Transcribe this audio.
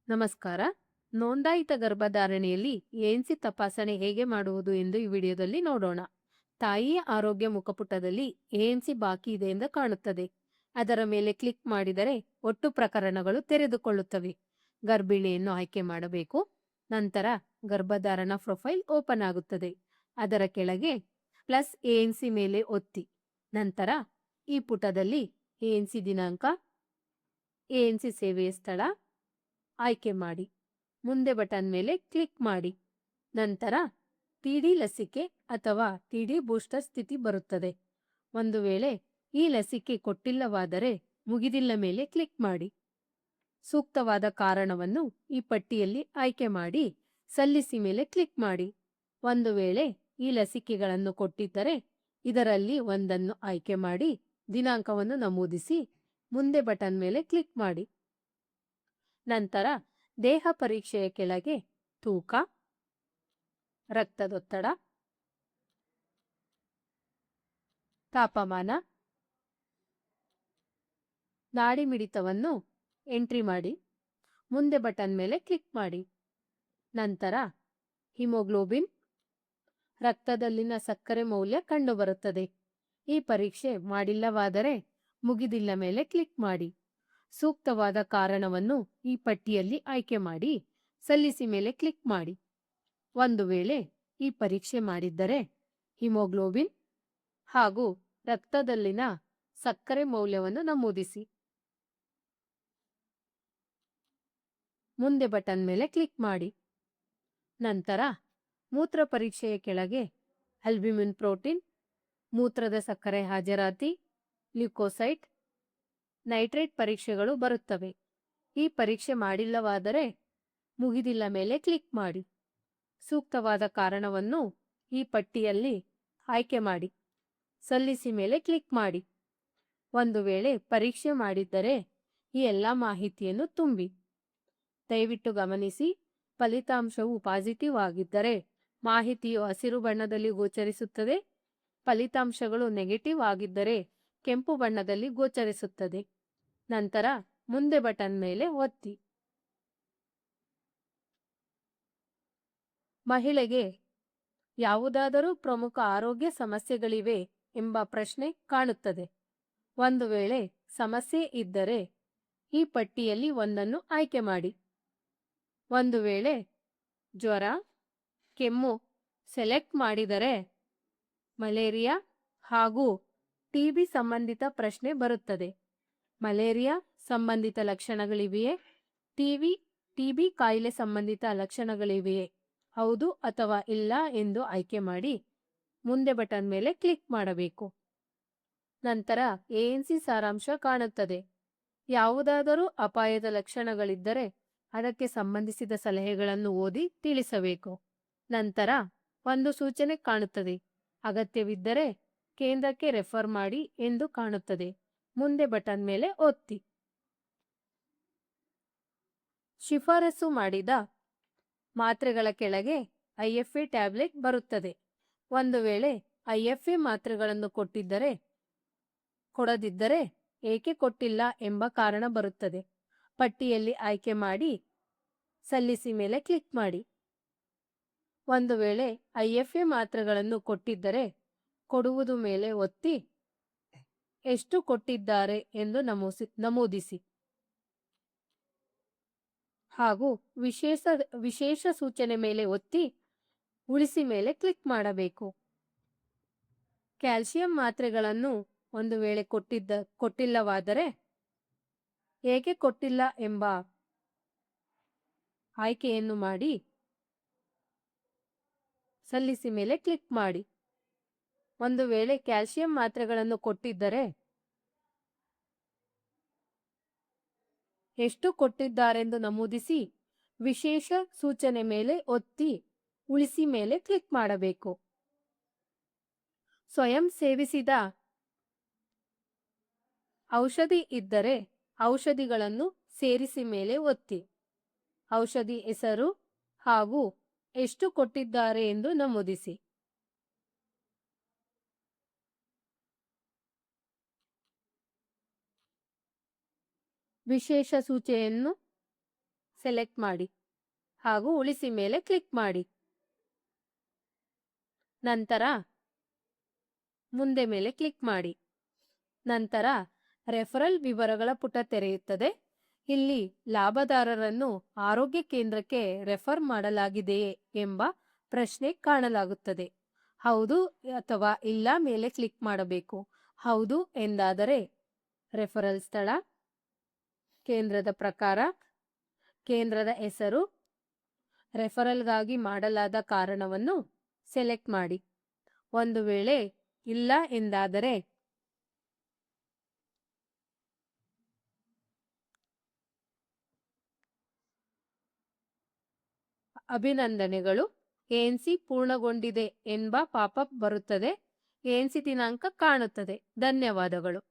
ನಮಸ್ಕಾರ. ನೋಂದಾಯಿತ ಗರ್ಭಧಾರಣೆಯಲ್ಲಿ ಎಎನ್ಸಿ ತಪಾಸಣೆ ಹೇಗೆ ಮಾಡುವುದು ಎಂದು ಈ ವಿಡಿಯೋದಲ್ಲಿ ನೋಡೋಣ. ತಾಯಿಯ ಆರೋಗ್ಯ ಮುಖಪುಟದಲ್ಲಿ ಎಎನ್ಸಿ ಬಾಕಿ ಇದೆ ಎಂದು ಕಾಣುತ್ತದೆ. ಅದರ ಮೇಲೆ ಕ್ಲಿಕ್ ಮಾಡಿದರೆ ಒಟ್ಟು ಪ್ರಕರಣಗಳು ತೆರೆದುಕೊಳ್ಳುತ್ತವೆ. ಗರ್ಭಿಣಿಯನ್ನು ಆಯ್ಕೆ ಮಾಡಬೇಕು. ನಂತರ ಗರ್ಭಧಾರಣ ಪ್ರೊಫೈಲ್ ಓಪನ್ ಆಗುತ್ತದೆ. ಅದರ ಕೆಳಗೆ ಪ್ಲಸ್ ಎಎನ್ಸಿ ಮೇಲೆ ಒತ್ತಿ. ನಂತರ ಈ ಪುಟದಲ್ಲಿ ಎಎನ್ಸಿ ದಿನಾಂಕ, ಎಎನ್ಸಿ ಸೇವೆಯ ಸ್ಥಳ ಆಯ್ಕೆ ಮಾಡಿ. ಮುಂದೆ ಬಟನ್ ಮೇಲೆ ಕ್ಲಿಕ್ ಮಾಡಿ. ನಂತರ ಟಿಡಿ ಲಸಿಕೆ ಅಥವಾ ಟಿಡಿ ಬೂಸ್ಟರ್ ಸ್ಥಿತಿ ಬರುತ್ತದೆ. ಒಂದು ವೇಳೆ ಈ ಲಸಿಕೆ ಕೊಟ್ಟಿಲ್ಲವಾದರೆ ಮುಗಿದಿಲ್ಲ ಮೇಲೆ ಕ್ಲಿಕ್ ಮಾಡಿ. ಸೂಕ್ತವಾದ ಕಾರಣವನ್ನು ಈ ಪಟ್ಟಿಯಲ್ಲಿ ಆಯ್ಕೆ ಮಾಡಿ ಸಲ್ಲಿಸಿ ಮೇಲೆ ಕ್ಲಿಕ್ ಮಾಡಿ. ಒಂದು ವೇಳೆ ಈ ಲಸಿಕೆಗಳನ್ನು ಕೊಟ್ಟಿದ್ದರೆ ಇದರಲ್ಲಿ ಒಂದನ್ನು ಆಯ್ಕೆ ಮಾಡಿ ದಿನಾಂಕವನ್ನು ನಮೂದಿಸಿ ಮುಂದೆ ಬಟನ್ ಮೇಲೆ ಕ್ಲಿಕ್ ಮಾಡಿ. ನಂತರ ದೇಹ ಪರೀಕ್ಷೆಯ ಕೆಳಗೆ ತೂಕ, ರಕ್ತದೊತ್ತಡ, ತಾಪಮಾನ, ನಾಡಿ ಮಿಡಿತವನ್ನು ಎಂಟ್ರಿ ಮಾಡಿ ಮುಂದೆ ಬಟನ್ ಮೇಲೆ ಕ್ಲಿಕ್ ಮಾಡಿ. ನಂತರ ಹಿಮೋಗ್ಲೋಬಿನ್, ರಕ್ತದಲ್ಲಿನ ಸಕ್ಕರೆ ಮೌಲ್ಯ ಕಂಡುಬರುತ್ತದೆ. ಈ ಪರೀಕ್ಷೆ ಮಾಡಿಲ್ಲವಾದರೆ ಮುಗಿದಿಲ್ಲ ಮೇಲೆ ಕ್ಲಿಕ್ ಮಾಡಿ. ಸೂಕ್ತವಾದ ಕಾರಣವನ್ನು ಈ ಪಟ್ಟಿಯಲ್ಲಿ ಆಯ್ಕೆ ಮಾಡಿ ಸಲ್ಲಿಸಿ ಮೇಲೆ ಕ್ಲಿಕ್ ಮಾಡಿ. ಒಂದು ವೇಳೆ ಈ ಪರೀಕ್ಷೆ ಮಾಡಿದ್ದರೆ ಹಿಮೋಗ್ಲೋಬಿನ್ ಹಾಗೂ ರಕ್ತದಲ್ಲಿನ ಸಕ್ಕರೆ ಮೌಲ್ಯವನ್ನು ನಮೂದಿಸಿ. ಮುಂದೆ ಬಟನ್ ಮೇಲೆ ಕ್ಲಿಕ್ ಮಾಡಿ. ನಂತರ ಮೂತ್ರ ಪರೀಕ್ಷೆಯ ಕೆಳಗೆ ಅಲ್ಬ್ಯುಮಿನ್ ಪ್ರೋಟೀನ್, ಮೂತ್ರದ ಸಕ್ಕರೆ ಹಾಜರಾತಿ, ಲ್ಯೂಕೋಸೈಟ್, ನೈಟ್ರೇಟ್ ಪರೀಕ್ಷೆಗಳು ಬರುತ್ತವೆ. ಈ ಪರೀಕ್ಷೆ ಮಾಡಿಲ್ಲವಾದರೆ ಮುಗಿದಿಲ್ಲ ಮೇಲೆ ಕ್ಲಿಕ್ ಮಾಡಿ. ಸೂಕ್ತವಾದ ಕಾರಣವನ್ನು ಈ ಪಟ್ಟಿಯಲ್ಲಿ ಆಯ್ಕೆ ಮಾಡಿ ಸಲ್ಲಿಸಿ ಮೇಲೆ ಕ್ಲಿಕ್ ಮಾಡಿ. ಒಂದು ವೇಳೆ ಪರೀಕ್ಷೆ ಮಾಡಿದ್ದರೆ ಈ ಎಲ್ಲ ಮಾಹಿತಿಯನ್ನು ತುಂಬಿ. ದಯವಿಟ್ಟು ಗಮನಿಸಿ, ಫಲಿತಾಂಶವು ಪಾಸಿಟಿವ್ ಆಗಿದ್ದರೆ ಮಾಹಿತಿಯು ಹಸಿರು ಬಣ್ಣದಲ್ಲಿ ಗೋಚರಿಸುತ್ತದೆ. ಫಲಿತಾಂಶಗಳು ನೆಗೆಟಿವ್ ಆಗಿದ್ದರೆ ಕೆಂಪು ಬಣ್ಣದಲ್ಲಿ ಗೋಚರಿಸುತ್ತದೆ. ನಂತರ ಮುಂದೆ ಬಟನ್ ಮೇಲೆ ಒತ್ತಿ. ಮಹಿಳೆಗೆ ಯಾವುದಾದರೂ ಪ್ರಮುಖ ಆರೋಗ್ಯ ಸಮಸ್ಯೆಗಳಿವೆ ಎಂಬ ಪ್ರಶ್ನೆ ಕಾಣುತ್ತದೆ. ಒಂದು ವೇಳೆ ಸಮಸ್ಯೆ ಇದ್ದರೆ ಈ ಪಟ್ಟಿಯಲ್ಲಿ ಒಂದನ್ನು ಆಯ್ಕೆ ಮಾಡಿ. ಒಂದು ವೇಳೆ ಜ್ವರ, ಕೆಮ್ಮು ಸೆಲೆಕ್ಟ್ ಮಾಡಿದರೆ ಮಲೇರಿಯಾ ಹಾಗೂ ಟಿಬಿ ಸಂಬಂಧಿತ ಪ್ರಶ್ನೆ ಬರುತ್ತದೆ. ಮಲೇರಿಯಾ ಸಂಬಂಧಿತ ಲಕ್ಷಣಗಳಿವೆಯೇ? ಟಿಬಿ ಕಾಯಿಲೆ ಸಂಬಂಧಿತ ಲಕ್ಷಣಗಳಿವೆಯೇ? ಹೌದು ಅಥವಾ ಇಲ್ಲ ಎಂದು ಆಯ್ಕೆ ಮಾಡಿ ಮುಂದೆ ಬಟನ್ ಮೇಲೆ ಕ್ಲಿಕ್ ಮಾಡಬೇಕು. ನಂತರ ಎಎನ್ಸಿ ಸಾರಾಂಶ ಕಾಣುತ್ತದೆ. ಯಾವುದಾದರೂ ಅಪಾಯದ ಲಕ್ಷಣಗಳಿದ್ದರೆ ಅದಕ್ಕೆ ಸಂಬಂಧಿಸಿದ ಸಲಹೆಗಳನ್ನು ಓದಿ ತಿಳಿಸಬೇಕು. ನಂತರ ಒಂದು ಸೂಚನೆ ಕಾಣುತ್ತದೆ. ಅಗತ್ಯವಿದ್ದರೆ ಕೇಂದ್ರಕ್ಕೆ ರೆಫರ್ ಮಾಡಿ ಎಂದು ಕಾಣುತ್ತದೆ. ಮುಂದೆ ಬಟನ್ ಮೇಲೆ ಒತ್ತಿ. ಶಿಫಾರಸು ಮಾಡಿದ ಮಾತ್ರೆಗಳ ಕೆಳಗೆ ಐಎಫ್ಎ ಟ್ಯಾಬ್ಲೆಟ್ ಬರುತ್ತದೆ. ಒಂದು ವೇಳೆ ಐಎಫ್ಎ ಮಾತ್ರೆಗಳನ್ನು ಕೊಡದಿದ್ದರೆ ಏಕೆ ಕೊಟ್ಟಿಲ್ಲ ಎಂಬ ಕಾರಣ ಬರುತ್ತದೆ. ಪಟ್ಟಿಯಲ್ಲಿ ಆಯ್ಕೆ ಮಾಡಿ ಸಲ್ಲಿಸಿ ಮೇಲೆ ಕ್ಲಿಕ್ ಮಾಡಿ. ಒಂದು ವೇಳೆ ಐಎಫ್ಎ ಮಾತ್ರೆಗಳನ್ನು ಕೊಟ್ಟಿದ್ದರೆ ಕೊಡುವುದು ಮೇಲೆ ಒತ್ತಿ ಎಷ್ಟು ಕೊಟ್ಟಿದ್ದಾರೆ ಎಂದು ನಮೂದಿಸಿ ಹಾಗೂ ವಿಶೇಷ ಸೂಚನೆ ಮೇಲೆ ಒತ್ತಿ ಉಳಿಸಿ ಮೇಲೆ ಕ್ಲಿಕ್ ಮಾಡಬೇಕು. ಕ್ಯಾಲ್ಸಿಯಂ ಮಾತ್ರೆಗಳನ್ನು ಒಂದು ವೇಳೆ ಕೊಟ್ಟಿಲ್ಲವಾದರೆ ಏಕೆ ಕೊಟ್ಟಿಲ್ಲ ಎಂಬ ಆಯ್ಕೆಯನ್ನು ಮಾಡಿ ಸಲ್ಲಿಸಿ ಮೇಲೆ ಕ್ಲಿಕ್ ಮಾಡಿ. ಒಂದು ವೇಳೆ ಕ್ಯಾಲ್ಸಿಯಂ ಮಾತ್ರೆಗಳನ್ನು ಕೊಟ್ಟಿದ್ದರೆ ಎಷ್ಟು ಕೊಟ್ಟಿದ್ದಾರೆಂದು ನಮೂದಿಸಿ ವಿಶೇಷ ಸೂಚನೆ ಮೇಲೆ ಒತ್ತಿ ಉಳಿಸಿ ಮೇಲೆ ಕ್ಲಿಕ್ ಮಾಡಬೇಕು. ಸ್ವಯಂ ಸೇವಿಸಿದ ಔಷಧಿ ಇದ್ದರೆ ಔಷಧಿಗಳನ್ನು ಸೇರಿಸಿ ಮೇಲೆ ಒತ್ತಿ. ಔಷಧಿ ಹೆಸರು ಹಾಗೂ ಎಷ್ಟು ಕೊಟ್ಟಿದ್ದಾರೆ ಎಂದು ನಮೂದಿಸಿ. ವಿಶೇಷ ಸೂಚನೆಯನ್ನು ಸೆಲೆಕ್ಟ್ ಮಾಡಿ ಹಾಗೂ ಉಳಿಸಿ ಮೇಲೆ ಕ್ಲಿಕ್ ಮಾಡಿ. ನಂತರ ಮುಂದೆ ಮೇಲೆ ಕ್ಲಿಕ್ ಮಾಡಿ. ನಂತರ ರೆಫರಲ್ ವಿವರಗಳ ಪುಟ ತೆರೆಯುತ್ತದೆ. ಇಲ್ಲಿ ಲಾಭದಾರರನ್ನು ಆರೋಗ್ಯ ಕೇಂದ್ರಕ್ಕೆ ರೆಫರ್ ಮಾಡಲಾಗಿದೆಯೇ ಎಂಬ ಪ್ರಶ್ನೆ ಕಾಣಲಾಗುತ್ತದೆ. ಹೌದು ಅಥವಾ ಇಲ್ಲ ಮೇಲೆ ಕ್ಲಿಕ್ ಮಾಡಬೇಕು. ಹೌದು ಎಂದಾದರೆ ರೆಫರಲ್ ಸ್ಥಳ, ಕೇಂದ್ರದ ಪ್ರಕಾರ, ಕೇಂದ್ರದ ಹೆಸರು, ರೆಫರಲ್ಗಾಗಿ ಮಾಡಲಾದ ಕಾರಣವನ್ನು ಸೆಲೆಕ್ಟ್ ಮಾಡಿ. ಒಂದು ವೇಳೆ ಇಲ್ಲ ಎಂದಾದರೆ ಅಭಿನಂದನೆಗಳು, ಎಎನ್ಸಿ ಪೂರ್ಣಗೊಂಡಿದೆ ಎಂಬ ಪಾಪಪ್ ಬರುತ್ತದೆ. ಎಎನ್ಸಿ ದಿನಾಂಕ ಕಾಣುತ್ತದೆ. ಧನ್ಯವಾದಗಳು.